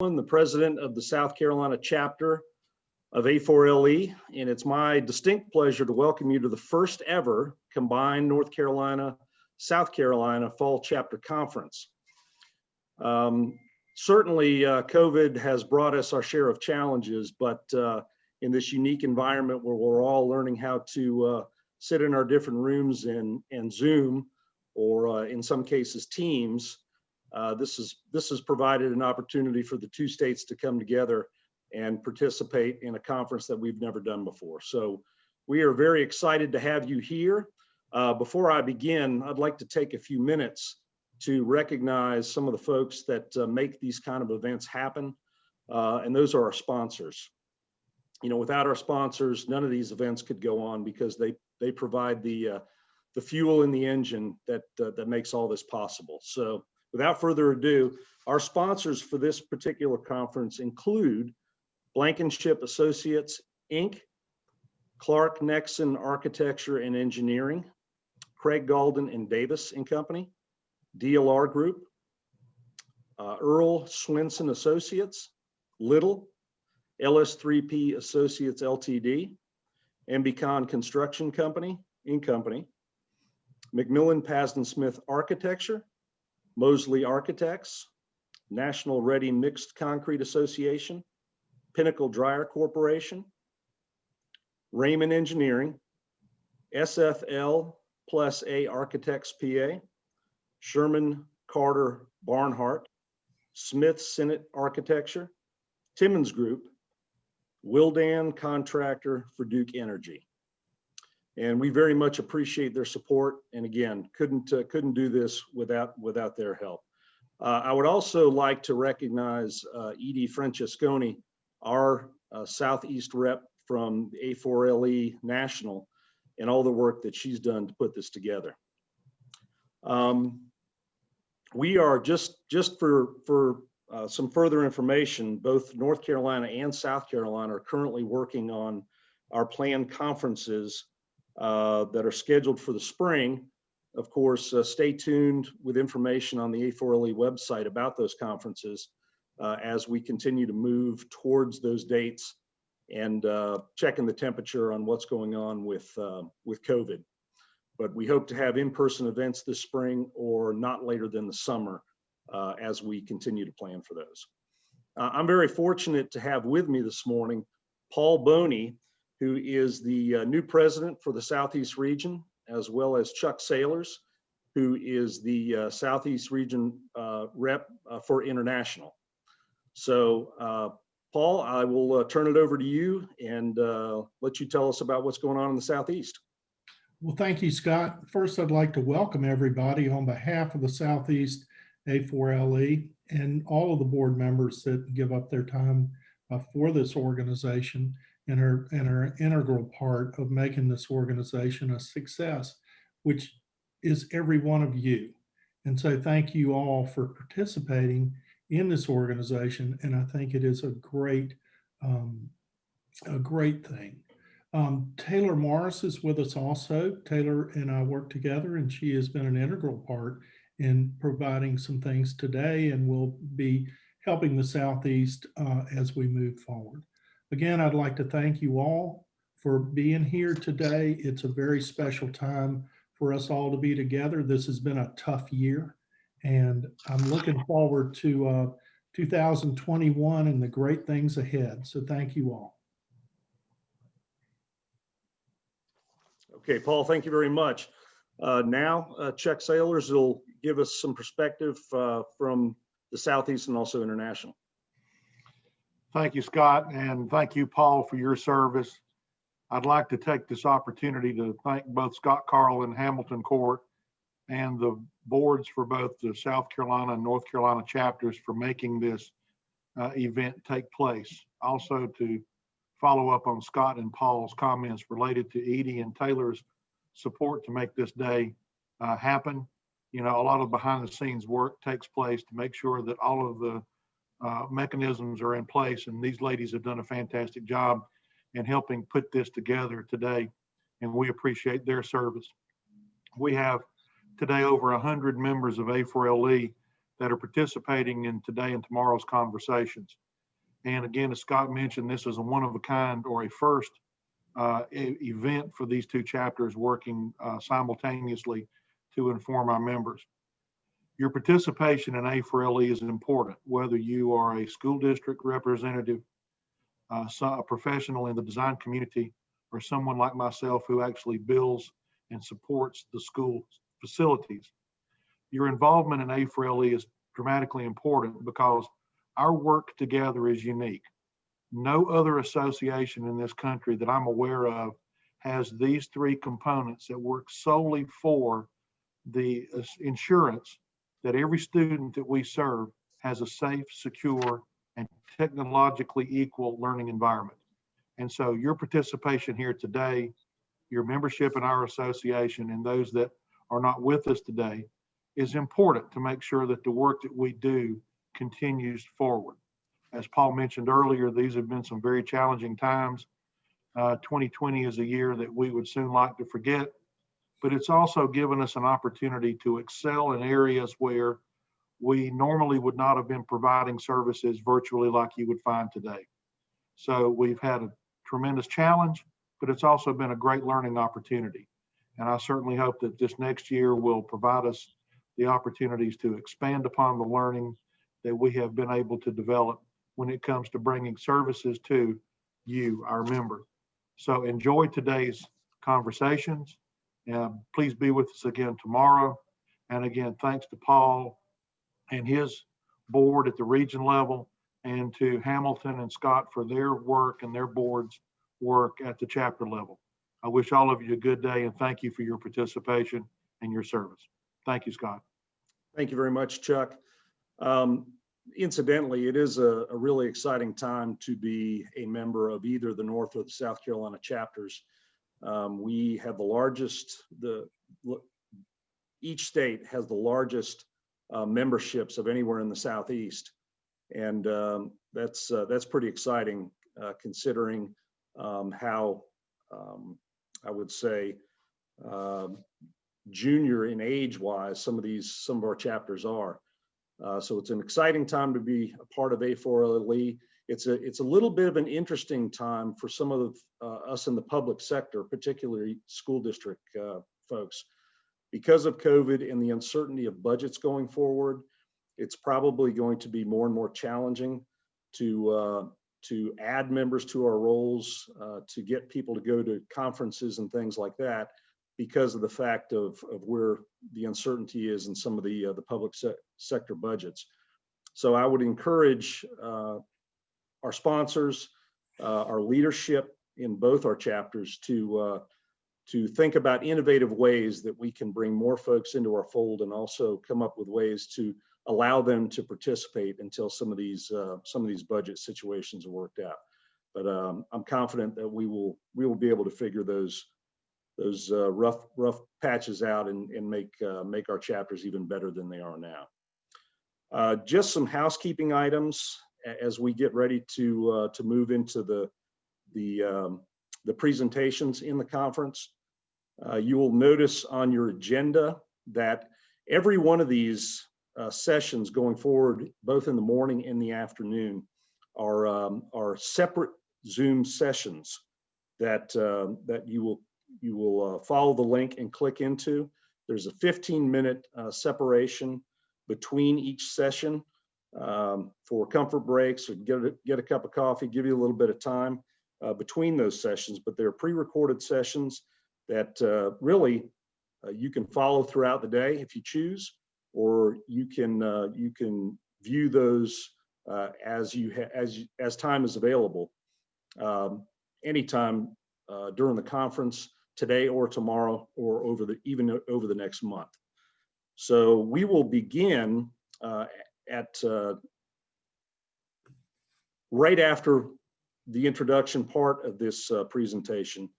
The president of the South Carolina chapter of A4LE, and it's my distinct pleasure to welcome you to the first ever combined North Carolina, South Carolina Fall Chapter Conference. Certainly, COVID has brought us our share of challenges, but in this unique environment where we're all learning how to sit in our different rooms and Zoom, or in some cases Teams, this has provided an opportunity for the two states to come together and participate in a conference that we've never done before. So we are very excited to have you here. Before I begin, I'd like to take a few minutes to recognize some of the folks that make these kind of events happen, and those are our sponsors. You know, without our sponsors, none of these events could go on because they provide the fuel in the engine that makes all this possible. So without further ado, our sponsors for this particular conference include Blankenship Associates, Inc., Clark Nexen Architecture and Engineering, Craig Galden and Davis and Company, DLR Group, Earl Swinson Associates, Little, LS3P Associates Ltd, Ambicon Construction Company, Inc. Company, McMillan Pasden Smith Architecture, Mosley Architects, National Ready Mixed Concrete Association, Pinnacle Dryer Corporation, Raymond Engineering, SFL plus A Architects PA, Sherman Carter Barnhart, Smith Senate Architecture, Timmons Group, Wildan Contractor for Duke Energy. And we very much appreciate their support. And again, couldn't do this without their help. I would also like to recognize Edie Francesconi, our Southeast rep from A4LE National, and all the work that she's done to put this together. We are just for some further information, both North Carolina and South Carolina are currently working on our planned conferences that are scheduled for the spring. Of course, stay tuned with information on the A4LE website about those conferences as we continue to move towards those dates and checking the temperature on what's going on with COVID. But we hope to have in-person events this spring or not later than the summer as we continue to plan for those. I'm very fortunate to have with me this morning Paul Boney, who is the new president for the Southeast region, as well as Chuck Sailors, who is the Southeast region rep for international. So Paul, I will turn it over to you and let you tell us about what's going on in the Southeast. Well, thank you, Scott. First, I'd like to welcome everybody on behalf of the Southeast A4LE and all of the board members that give up their time for this organization and are an integral part of making this organization a success, which is every one of you. And so thank you all for participating in this organization. And I think it is a great thing. Taylor Morris is with us also. Taylor and I work together, and she has been an integral part in providing some things today and will be helping the Southeast as we move forward. Again, I'd like to thank you all for being here today. It's a very special time for us all to be together. This has been a tough year, and I'm looking forward to 2021 and the great things ahead. So thank you all. Okay, Paul, thank you very much. Now, Chuck Sailors will give us some perspective from the Southeast and also international. Thank you, Scott, and thank you, Paul, for your service. I'd like to take this opportunity to thank both Scott Carl and Hamilton Court and the boards for both the South Carolina and North Carolina chapters for making this event take place. Also to follow up on Scott and Paul's comments related to Edie and Taylor's support to make this day happen. You know, a lot of behind the scenes work takes place to make sure that all of the mechanisms are in place, and these ladies have done a fantastic job in helping put this together today, and we appreciate their service. We have today over 100 members of A4LE that are participating in today and tomorrow's conversations. And again, as Scott mentioned, this is a one-of-a-kind or a first event for these two chapters working simultaneously to inform our members. Your participation in A4LE is important, whether you are a school district representative, a professional in the design community, or someone like myself who actually builds and supports the school facilities. Your involvement in A4LE is dramatically important because our work together is unique. No other association in this country that I'm aware of has these three components that work solely for the insurance that every student that we serve has a safe, secure, and technologically equal learning environment. And so your participation here today, your membership in our association, and those that are not with us today is important to make sure that the work that we do continues forward. As Paul mentioned earlier, these have been some very challenging times. 2020 is a year that we would soon like to forget, but it's also given us an opportunity to excel in areas where we normally would not have been providing services virtually like you would find today. So we've had a tremendous challenge, but it's also been a great learning opportunity. And I certainly hope that this next year will provide us the opportunities to expand upon the learning that we have been able to develop when it comes to bringing services to you, our member. So enjoy today's conversations. Please be with us again tomorrow. And again, thanks to Paul and his board at the region level, and to Hamilton and Scott for their work and their board's work at the chapter level. I wish all of you a good day, and thank you for your participation and your service. Thank you, Scott. Thank you very much, Chuck. Incidentally, it is a really exciting time to be a member of either the North or the South Carolina chapters. We have the largest, each state has the largest memberships of anywhere in the Southeast. And that's pretty exciting considering how, I would say, junior in age-wise some of our chapters are. So it's an exciting time to be a part of A4LE. It's a little bit of an interesting time for some of us in the public sector, particularly school district folks. Because of COVID and the uncertainty of budgets going forward, it's probably going to be more and more challenging to add members to our roles, to get people to go to conferences and things like that, because of the fact of where the uncertainty is in some of the public sector budgets. So I would encourage our sponsors, our leadership in both our chapters to think about innovative ways that we can bring more folks into our fold, and also come up with ways to allow them to participate until some of these budget situations are worked out. But I'm confident that we will be able to figure those rough patches out and make our chapters even better than they are now. Just some housekeeping items as we get ready to move into the presentations in the conference. You will notice on your agenda that every one of these sessions going forward, both in the morning and the afternoon, are separate Zoom sessions that you will follow the link and click into. There's a 15-minute separation between each session for comfort breaks, or get a cup of coffee, give you a little bit of time between those sessions. But they're pre-recorded sessions that really you can follow throughout the day if you choose, or you can view those as time is available, anytime during the conference, today or tomorrow, or even over the next month. So we will begin at right after the introduction part of this presentation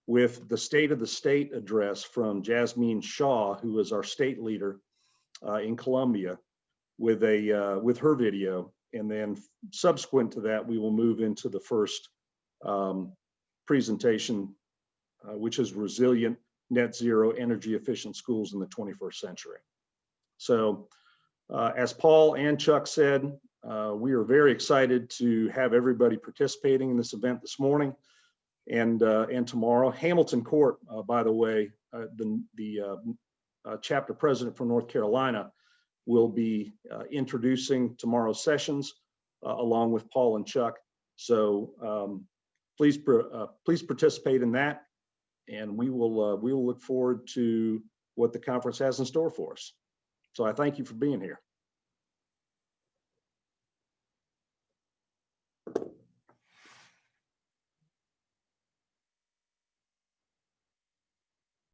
with the State of the State address from Jasmine Shaw, who is our state leader in Columbia, with her video. And then subsequent to that, we will move into the first presentation, which is Resilient Net Zero Energy Efficient Schools in the 21st Century. So As Paul and Chuck said, we are very excited to have everybody participating in this event this morning and tomorrow. Hamilton Court, by the way, the chapter president from North Carolina will be introducing tomorrow's sessions along with Paul and Chuck. So please participate in that, and we will look forward to what the conference has in store for us. So I thank you for being here.